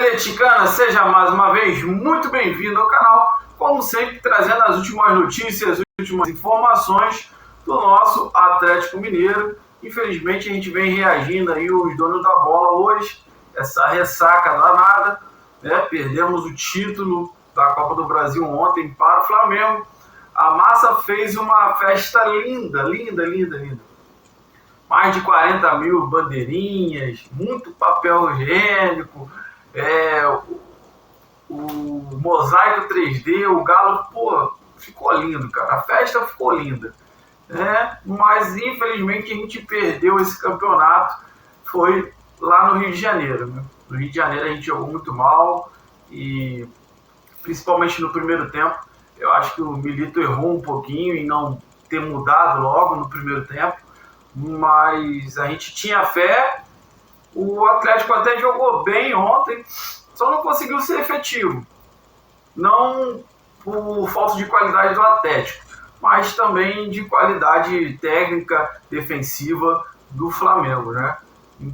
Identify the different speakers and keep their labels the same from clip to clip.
Speaker 1: atleticana, seja mais uma vez muito bem-vindo ao canal, como sempre trazendo as últimas notícias, as últimas informações do nosso Atlético Mineiro. Infelizmente a gente vem reagindo aí os donos da bola hoje, essa ressaca danada, né? Perdemos o título da Copa do Brasil ontem para o Flamengo. A massa fez uma festa linda. Mais de 40 mil bandeirinhas, muito papel higiênico, o mosaico 3D, o galo, pô, ficou lindo, cara. A festa ficou linda, né? Mas infelizmente a gente perdeu esse campeonato, foi lá no Rio de Janeiro, né? No Rio de Janeiro a gente jogou muito mal e principalmente no primeiro tempo, eu acho que o Milito errou um pouquinho em não ter mudado logo no primeiro tempo. Mas a gente tinha fé, o Atlético até jogou bem ontem, só não conseguiu ser efetivo. Não por falta de qualidade do Atlético, mas também de qualidade técnica defensiva do Flamengo, né?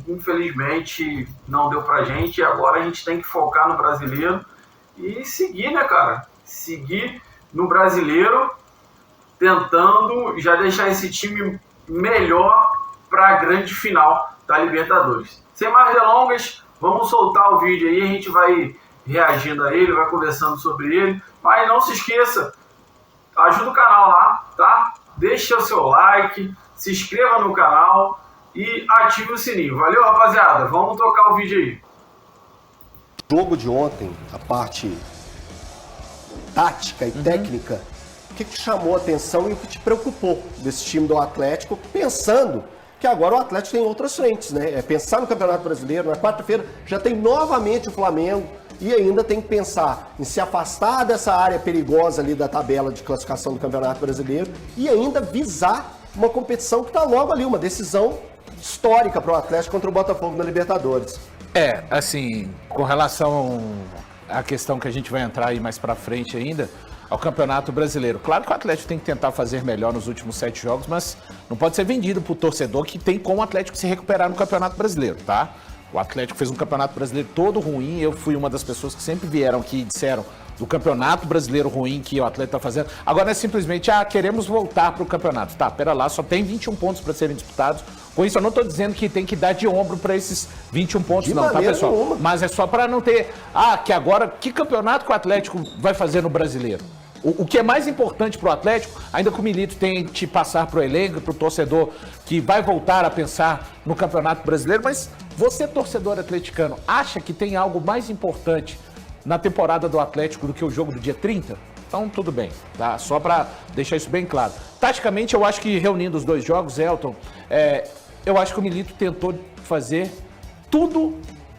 Speaker 1: Infelizmente não deu pra gente, e agora a gente tem que focar no brasileiro e seguir, né, cara? Seguir no brasileiro, tentando já deixar esse time melhor para a grande final da Libertadores. Sem mais delongas, vamos soltar o vídeo aí, a gente vai reagindo a ele, vai conversando sobre ele, mas não se esqueça, ajuda o canal lá, tá? Deixa o seu like, se inscreva no canal e ative o sininho. Valeu, rapaziada, vamos tocar o vídeo aí.
Speaker 2: O jogo de ontem, a parte tática e técnica, o que te chamou a atenção e o que te preocupou desse time do Atlético, pensando que agora o Atlético tem outras frentes, né? Pensar no Campeonato Brasileiro, na quarta-feira já tem novamente o Flamengo e ainda tem que pensar em se afastar dessa área perigosa ali da tabela de classificação do Campeonato Brasileiro e ainda visar uma competição que está logo ali, uma decisão histórica para o Atlético contra o Botafogo na Libertadores.
Speaker 3: Assim, com relação à questão que a gente vai entrar aí mais para frente ainda, ao Campeonato Brasileiro. Claro que o Atlético tem que tentar fazer melhor nos últimos 7 jogos, mas não pode ser vendido pro torcedor que tem como o Atlético se recuperar no Campeonato Brasileiro, tá? O Atlético fez um Campeonato Brasileiro todo ruim, eu fui uma das pessoas que sempre vieram aqui e disseram do Campeonato Brasileiro ruim que o Atlético tá fazendo. Agora não é simplesmente, queremos voltar pro campeonato. Tá, pera lá, só tem 21 pontos para serem disputados. Com isso eu não tô dizendo que tem que dar de ombro para esses 21 pontos não, tá, pessoal?
Speaker 2: Nenhuma.
Speaker 3: Mas é só para não ter, que agora, que campeonato que o Atlético vai fazer no Brasileiro? O que é mais importante para o Atlético, ainda que o Milito tente passar para o elenco, para o torcedor que vai voltar a pensar no Campeonato Brasileiro, mas você, torcedor atleticano, acha que tem algo mais importante na temporada do Atlético do que o jogo do dia 30? Então tudo bem, tá? Só para deixar isso bem claro. Taticamente, eu acho que reunindo os dois jogos, Elton, eu acho que o Milito tentou fazer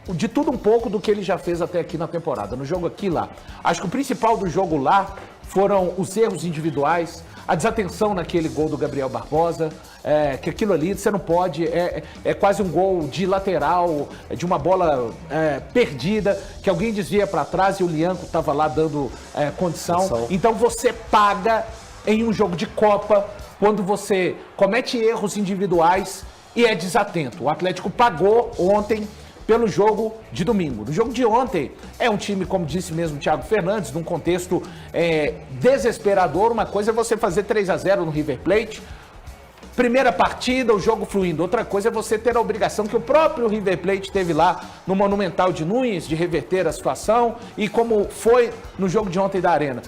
Speaker 3: de tudo um pouco do que ele já fez até aqui na temporada, no jogo aqui e lá. Acho que o principal do jogo lá foram os erros individuais, a desatenção naquele gol do Gabriel Barbosa, que aquilo ali você não pode, é quase um gol de lateral, de uma bola perdida, que alguém desvia para trás e o Lianco estava lá dando condição. Então você paga em um jogo de Copa quando você comete erros individuais e é desatento. O Atlético pagou ontem pelo jogo de domingo. No jogo de ontem, é um time, como disse mesmo o Thiago Fernandes, num contexto desesperador. Uma coisa é você fazer 3-0 no River Plate, primeira partida, o jogo fluindo. Outra coisa é você ter a obrigação que o próprio River Plate teve lá no Monumental de Nunes, de reverter a situação, e como foi no jogo de ontem da Arena.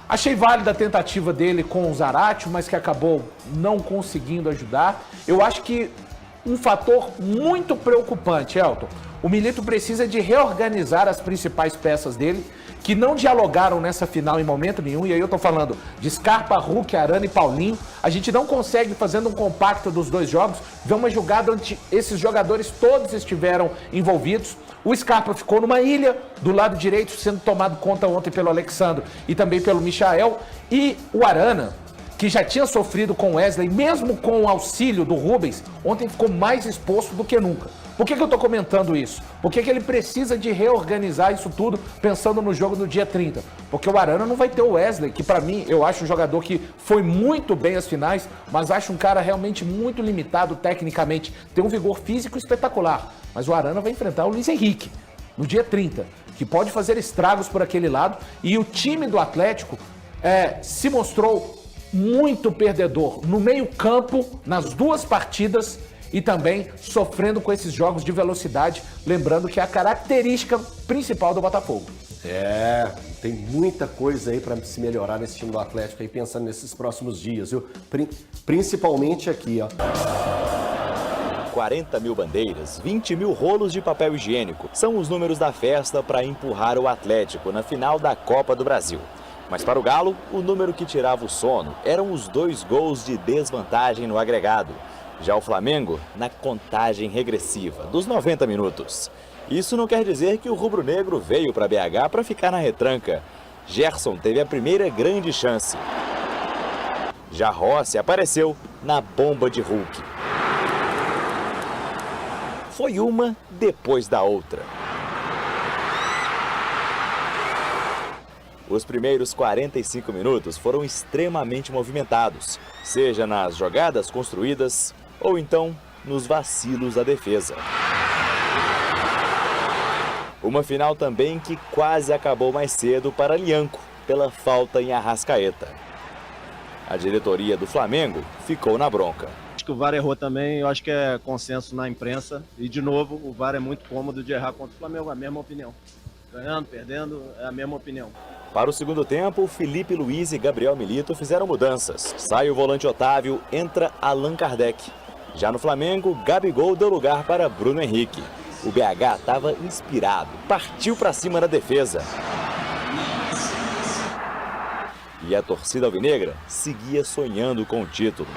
Speaker 3: Achei válida a tentativa dele com o Zaratio, mas que acabou não conseguindo ajudar. Eu acho que um fator muito preocupante, Elton. O Milito precisa de reorganizar as principais peças dele, que não dialogaram nessa final em momento nenhum, e aí eu tô falando de Scarpa, Hulk, Arana e Paulinho. A gente não consegue, fazendo um compacto dos dois jogos, ver uma jogada onde esses jogadores todos estiveram envolvidos. O Scarpa ficou numa ilha, do lado direito, sendo tomado conta ontem pelo Alexandre e também pelo Michael, e o Arana, que já tinha sofrido com o Wesley, mesmo com o auxílio do Rubens, ontem ficou mais exposto do que nunca. Por que eu estou comentando isso? Porque que ele precisa de reorganizar isso tudo pensando no jogo do dia 30. Porque o Arana não vai ter o Wesley, que para mim eu acho um jogador que foi muito bem às finais, mas acho um cara realmente muito limitado tecnicamente. Tem um vigor físico espetacular. Mas o Arana vai enfrentar o Luiz Henrique no dia 30. que pode fazer estragos por aquele lado. E o time do Atlético se mostrou muito perdedor no meio-campo, nas duas partidas, e também sofrendo com esses jogos de velocidade, lembrando que é a característica principal do Botafogo.
Speaker 2: Tem muita coisa aí para se melhorar nesse time do Atlético aí, pensando nesses próximos dias, viu? Principalmente aqui, ó.
Speaker 4: 40 mil bandeiras, 20 mil rolos de papel higiênico são os números da festa para empurrar o Atlético na final da Copa do Brasil. Mas para o Galo, o número que tirava o sono eram os 2 gols de desvantagem no agregado. Já o Flamengo, na contagem regressiva dos 90 minutos. Isso não quer dizer que o rubro-negro veio para BH para ficar na retranca. Gerson teve a primeira grande chance. Já Rossi apareceu na bomba de Hulk. Foi uma depois da outra. Os primeiros 45 minutos foram extremamente movimentados, seja nas jogadas construídas ou então nos vacilos da defesa. Uma final também que quase acabou mais cedo para Lianco, pela falta em Arrascaeta. A diretoria do Flamengo ficou na bronca.
Speaker 5: Acho que o VAR errou também, eu acho que é consenso na imprensa. E, de novo, o VAR é muito cômodo de errar contra o Flamengo, a mesma opinião. Ganhando, perdendo, é a mesma opinião.
Speaker 4: Para o segundo tempo, Felipe Luiz e Gabriel Milito fizeram mudanças. Sai o volante Otávio, entra Allan Kardec. Já no Flamengo, Gabigol deu lugar para Bruno Henrique. O BH estava inspirado, partiu para cima da defesa. E a torcida alvinegra seguia sonhando com o título.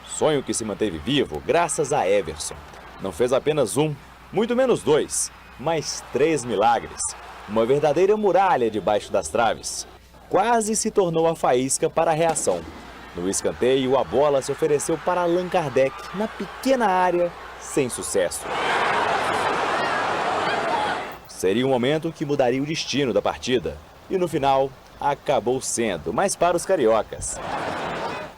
Speaker 4: Sonho que se manteve vivo graças a Everson. Não fez apenas um, muito menos 2, mas 3 milagres. Uma verdadeira muralha debaixo das traves. Quase se tornou a faísca para a reação. No escanteio, a bola se ofereceu para Allan Kardec, na pequena área, sem sucesso. Seria um momento que mudaria o destino da partida. E no final, acabou sendo, mas para os cariocas.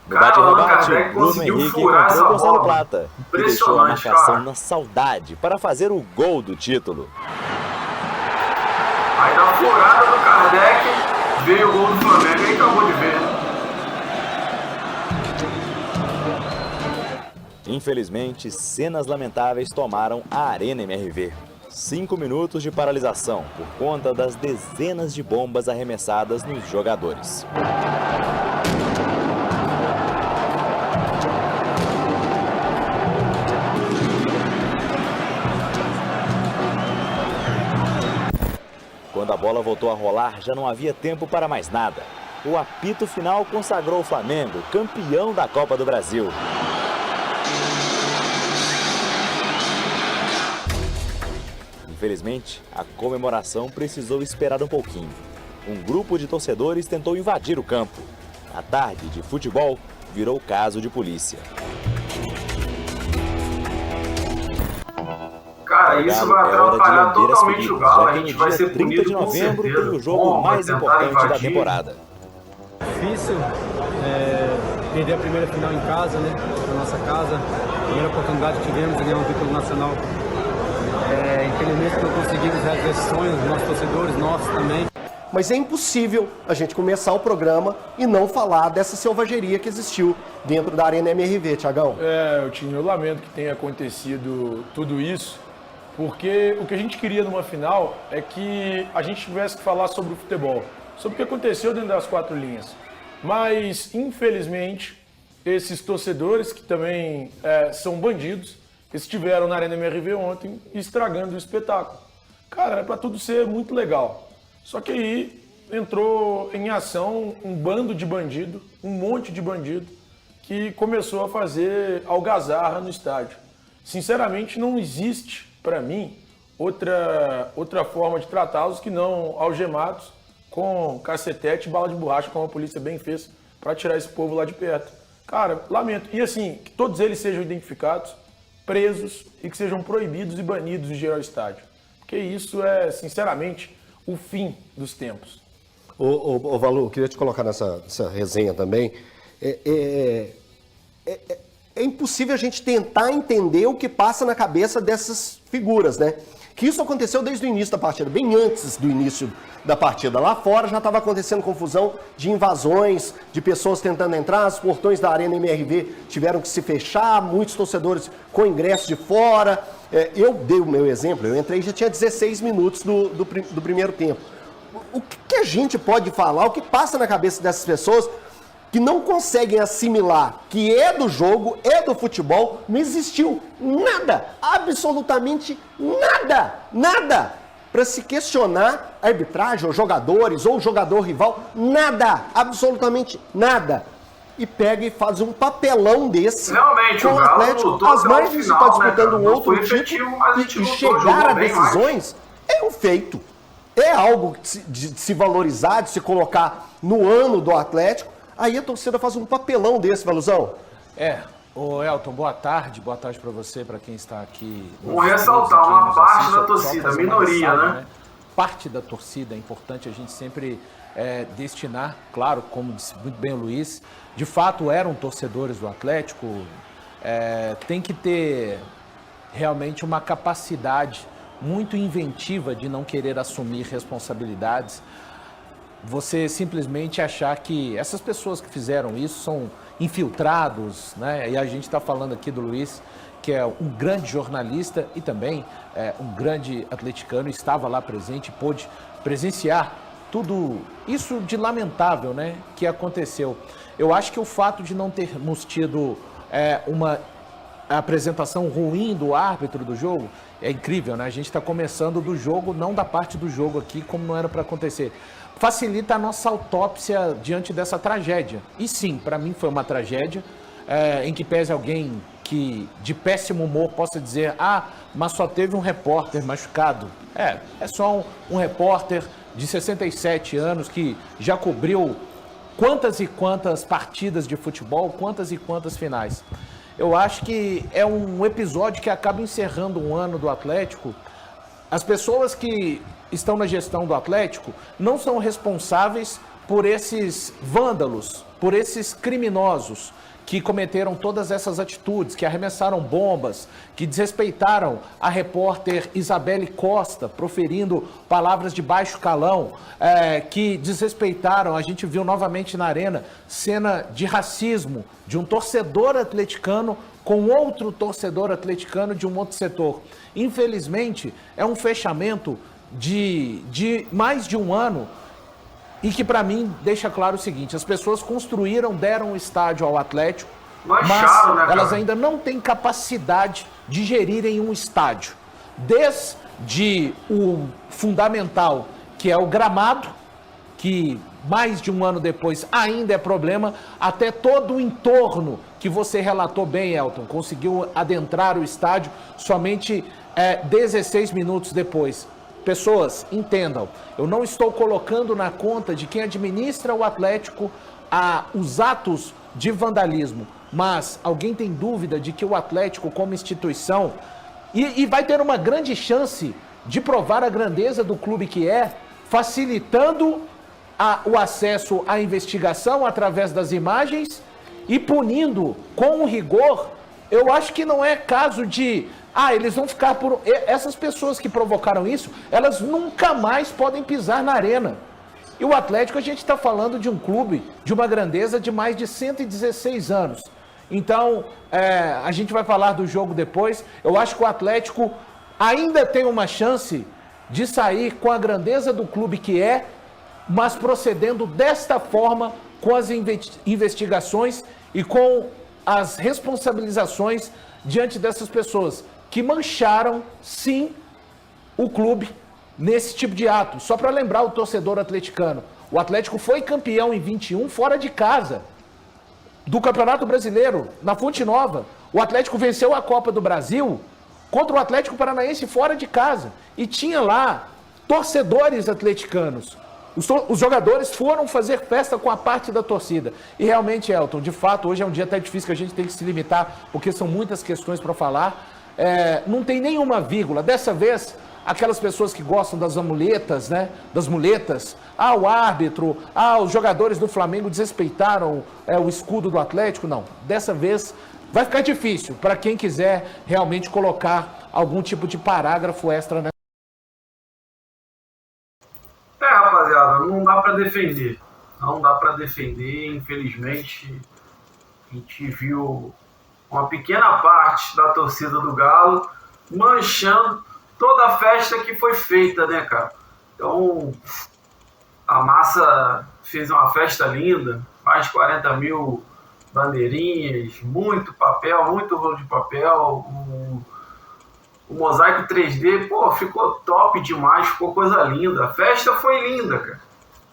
Speaker 4: No bate-rebate, o Bruno Henrique encontrou o Gonçalo Plata e deixou a marcação na saudade para fazer o gol do título.
Speaker 1: Aí na furada do Kardec veio o gol do Flamengo, aí acabou de ver.
Speaker 4: Infelizmente, cenas lamentáveis tomaram a Arena MRV. 5 minutos de paralisação por conta das dezenas de bombas arremessadas nos jogadores. Quando a bola voltou a rolar, já não havia tempo para mais nada. O apito final consagrou o Flamengo, campeão da Copa do Brasil. Infelizmente, a comemoração precisou esperar um pouquinho. Um grupo de torcedores tentou invadir o campo. A tarde de futebol virou caso de polícia.
Speaker 1: Cara, isso vai atrapalhar totalmente o Galo. A gente vai ser punido
Speaker 4: 30 de novembro tem o jogo mais importante da temporada.
Speaker 6: Difícil perder a primeira final em casa, né? Na nossa casa. Primeira oportunidade que tivemos de ganhar um título nacional. Infelizmente não conseguimos realizar esse sonho, os nossos torcedores, nossos também.
Speaker 2: Mas é impossível a gente começar o programa e não falar dessa selvageria que existiu dentro da Arena MRV, Thiagão.
Speaker 7: Eu lamento que tenha acontecido tudo isso, porque o que a gente queria numa final é que a gente tivesse que falar sobre o futebol, sobre o que aconteceu dentro das 4 linhas. Mas, infelizmente, esses torcedores, que também são bandidos, estiveram na Arena MRV ontem estragando o espetáculo. Cara, era para tudo ser muito legal. Só que aí entrou em ação um bando de bandido, um monte de bandido, que começou a fazer algazarra no estádio. Sinceramente, não existe, para mim, outra forma de tratá-los que não algemados com cacetete e bala de borracha, como a polícia bem fez, para tirar esse povo lá de perto. Cara, lamento. E assim, que todos eles sejam identificados, presos e que sejam proibidos e banidos de ir ao estádio. Porque isso é, sinceramente, o fim dos tempos.
Speaker 2: Ô Valu, queria te colocar nessa resenha também. É impossível a gente tentar entender o que passa na cabeça dessas figuras, né? que isso aconteceu desde o início da partida, bem antes do início da partida. Lá fora já estava acontecendo confusão de invasões, de pessoas tentando entrar, os portões da Arena MRV tiveram que se fechar, muitos torcedores com ingresso de fora. Eu dei o meu exemplo, eu entrei e já tinha 16 minutos do primeiro tempo. O que a gente pode falar, o que passa na cabeça dessas pessoas que não conseguem assimilar que é do jogo, é do futebol, não existiu nada, absolutamente nada para se questionar a arbitragem, os jogadores ou o jogador rival, nada, absolutamente nada. E pega e faz um papelão desse.
Speaker 1: Realmente,
Speaker 2: com o Atlético, as margens de estar disputando um outro título e chegar a decisões é um feito. É algo de se valorizar, de se colocar no ano do Atlético. Aí a torcida faz um papelão desse, Valuzão.
Speaker 3: Ô Elton, boa tarde para você, para quem está aqui.
Speaker 1: Vou ressaltar uma parte da torcida, minoria, né?
Speaker 3: Parte da torcida, é importante a gente sempre destinar, claro, como disse muito bem o Luiz, de fato eram torcedores do Atlético, tem que ter realmente uma capacidade muito inventiva de não querer assumir responsabilidades. Você simplesmente achar que essas pessoas que fizeram isso são infiltrados, né? E a gente está falando aqui do Luiz, que é um grande jornalista e também um grande atleticano, estava lá presente, pôde presenciar tudo isso de lamentável, né, que aconteceu. Eu acho que o fato de não termos tido uma apresentação ruim do árbitro do jogo é incrível, né? A gente está começando do jogo, não da parte do jogo aqui, como não era para acontecer. Facilita a nossa autópsia diante dessa tragédia. E sim, para mim foi uma tragédia, em que pese alguém que de péssimo humor possa dizer: mas só teve um repórter machucado. É só um repórter de 67 anos que já cobriu quantas e quantas partidas de futebol, quantas e quantas finais. Eu acho que é um episódio que acaba encerrando um ano do Atlético. As pessoas que estão na gestão do Atlético não são responsáveis por esses vândalos, por esses criminosos que cometeram todas essas atitudes, que arremessaram bombas, que desrespeitaram a repórter Isabelle Costa, proferindo palavras de baixo calão, que desrespeitaram, a gente viu novamente na Arena, cena de racismo de um torcedor atleticano com outro torcedor atleticano de um outro setor. Infelizmente, é um fechamento de mais de um ano e que, para mim, deixa claro o seguinte: as pessoas construíram, deram um estádio ao Atlético, mas elas ainda não têm capacidade de gerirem um estádio. Desde o fundamental, que é o gramado, que mais de um ano depois ainda é problema, até todo o entorno que você relatou bem, Elton, conseguiu adentrar o estádio somente 16 minutos depois. Pessoas, entendam, eu não estou colocando na conta de quem administra o Atlético os atos de vandalismo, mas alguém tem dúvida de que o Atlético, como instituição, e vai ter uma grande chance de provar a grandeza do clube que facilitando o acesso à investigação através das imagens e punindo com rigor. Eu acho que não é caso de... eles vão ficar por... Essas pessoas que provocaram isso, elas nunca mais podem pisar na Arena. E o Atlético, a gente está falando de um clube de uma grandeza de mais de 116 anos. Então, a gente vai falar do jogo depois. Eu acho que o Atlético ainda tem uma chance de sair com a grandeza do clube que mas procedendo desta forma com as investigações e com as responsabilizações diante dessas pessoas que mancharam, sim, o clube nesse tipo de ato. Só para lembrar o torcedor atleticano, o Atlético foi campeão em 21 fora de casa do Campeonato Brasileiro, na Fonte Nova. O Atlético venceu a Copa do Brasil contra o Atlético Paranaense fora de casa. E tinha lá torcedores atleticanos. Os jogadores foram fazer festa com a parte da torcida. E realmente, Elton, de fato, hoje é um dia até difícil, que a gente tem que se limitar, porque são muitas questões para falar. Não tem nenhuma vírgula. Dessa vez, aquelas pessoas que gostam das amuletas, né? Das muletas. O árbitro, os jogadores do Flamengo desrespeitaram o escudo do Atlético. Não, dessa vez vai ficar difícil para quem quiser realmente colocar algum tipo de parágrafo extra, né?
Speaker 1: defender. Não dá para defender, infelizmente. A gente viu uma pequena parte da torcida do Galo manchando toda a festa que foi feita, né, cara? Então, a massa fez uma festa linda, mais de 40 mil bandeirinhas, muito papel, muito rolo de papel, o mosaico 3D, pô, ficou top demais, ficou coisa linda. A festa foi linda, cara.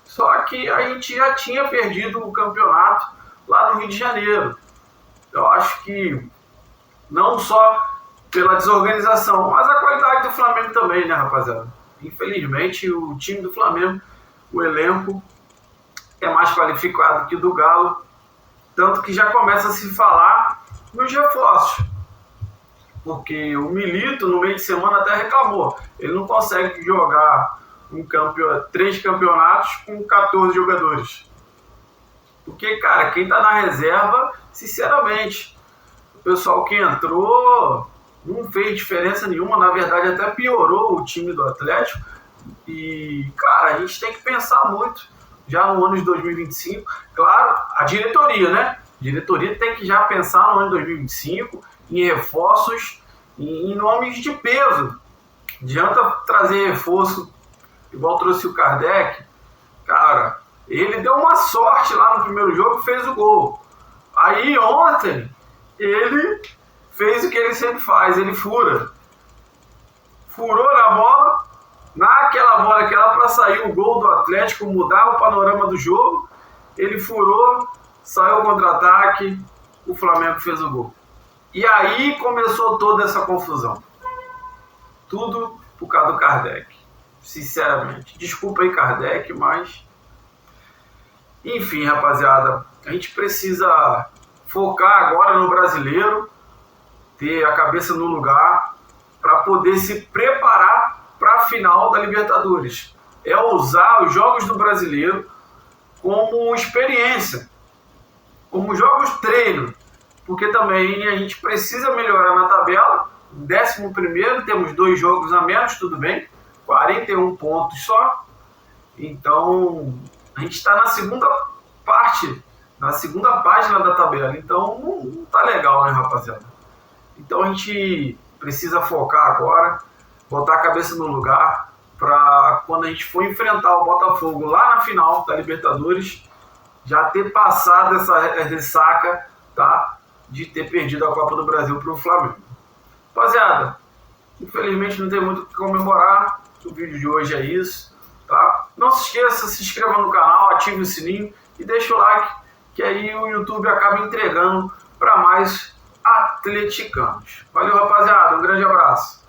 Speaker 1: Só que a gente já tinha perdido o campeonato lá no Rio de Janeiro. Eu acho que não só pela desorganização, mas a qualidade do Flamengo também, né, rapaziada? Infelizmente, o time do Flamengo, o elenco, é mais qualificado que o do Galo, tanto que já começa a se falar nos reforços. Porque o Milito, no meio de semana, até reclamou. Ele não consegue jogar 3 campeonatos com 14 jogadores. Porque, cara, quem tá na reserva, sinceramente, o pessoal que entrou não fez diferença nenhuma. Na verdade, até piorou o time do Atlético. E, cara, a gente tem que pensar muito já no ano de 2025. Claro, a diretoria, né? A diretoria tem que já pensar no ano de 2025 em reforços, em nomes de peso. Adianta trazer reforço igual trouxe o Kardec. Cara, ele deu uma sorte lá no primeiro jogo e fez o gol. Aí ontem ele fez o que ele sempre faz, ele fura. Furou na bola, naquela bola que era para sair o gol do Atlético, mudar o panorama do jogo, ele furou, saiu o contra-ataque, o Flamengo fez o gol. E aí começou toda essa confusão. Tudo por causa do Kardec, sinceramente. Desculpa aí, Kardec, mas... Enfim, rapaziada, a gente precisa focar agora no brasileiro, ter a cabeça no lugar, para poder se preparar para a final da Libertadores. É usar os jogos do brasileiro como experiência, como jogos treino, porque também a gente precisa melhorar na tabela. 11º, temos 2 jogos a menos, tudo bem, 41 pontos só. Então, a gente está na segunda parte, na segunda página da tabela. Então, não tá legal, né, rapaziada? Então, a gente precisa focar agora, botar a cabeça no lugar, para quando a gente for enfrentar o Botafogo lá na final da Libertadores, já ter passado essa ressaca, tá? De ter perdido a Copa do Brasil para o Flamengo. Rapaziada, infelizmente não tem muito o que comemorar. O vídeo de hoje é isso, tá? Não se esqueça, se inscreva no canal, ative o sininho e deixa o like, que aí o YouTube acaba entregando para mais atleticanos. Valeu, rapaziada, um grande abraço.